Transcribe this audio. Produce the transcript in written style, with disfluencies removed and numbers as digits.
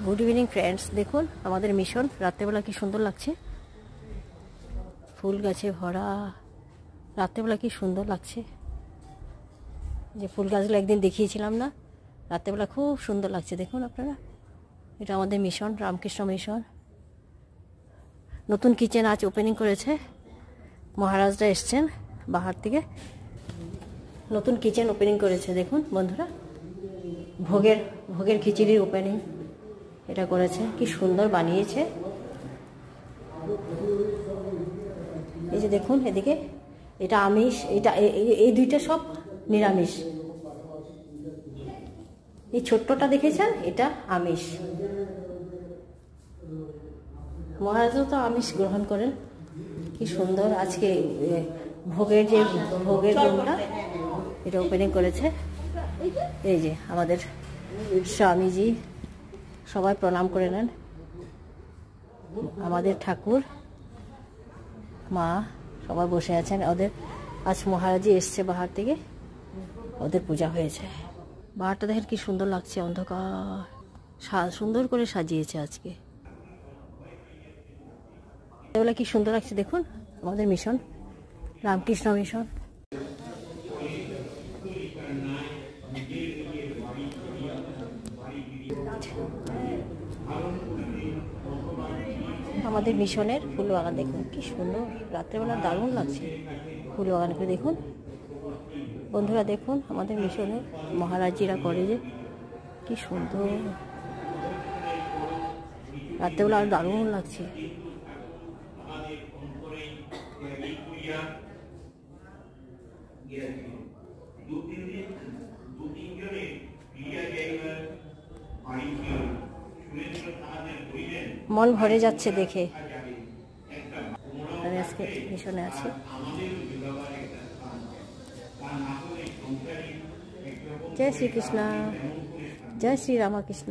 Good evening friends, দেখুন আমাদের mission রাত্রেবেলা কি সুন্দর লাগছে, ফুল গাছে ভরা। রাত্রেবেলা কি সুন্দর লাগছে, যে ফুল গাছগুলো একদিন দেখিয়েছিলাম না, রাত্রেবেলা খুব সুন্দর লাগছে। দেখুন আপনারা, এটা আমাদের মিশন, রামকৃষ্ণ মিশন। নতুন কিচেন আজ ওপেনিং করেছে, মহারাজরা এসছেন বাহার থেকে, নতুন কিচেন ওপেনিং করেছে। দেখুন বন্ধুরা, ভোগের খিচুড়ির ওপেনিং এটা করেছে, কি সুন্দর বানিয়েছে। এই যে দেখুন এদিকে, এটা আমিষ, এটা এই দুইটা সব নিরামিষ। এই ছোট্টটা দেখেছেন, এটা আমিষ। মহারাজও তো আমিষ গ্রহণ করেন। কি সুন্দর আজকে ভোগের রুমটা এটা ওপেনিং করেছে। এই যে আমাদের স্বামীজি সবাই প্রণাম করে নেন, আমাদের ঠাকুর মা সবাই বসে আছেন। ওদের আজ মহারাজি এসছে বাহার থেকে, ওদের পূজা হয়েছে। বাহারটা দেখেন কি সুন্দর লাগছে, অন্ধকার সুন্দর করে সাজিয়েছে আজকে। এগুলো কি সুন্দর লাগছে দেখুন, আমাদের মিশন, রামকৃষ্ণ মিশন। আমাদের মিশনের ফুল বাগান দেখুন কি সুন্দর, রাত্রেবেলা দারুণ লাগছে ফুল বাগানকে। দেখুন বন্ধুরা, দেখুন আমাদের মিশনের মহারাজিরা করে যে কি সুন্দর, রাত্রেবেলা আর দারুণ লাগছে। মন ভরে যাচ্ছে দেখে। আমি আজকে মিশনে আছি। জয় শ্রীকৃষ্ণ, জয় শ্রী রামকৃষ্ণ।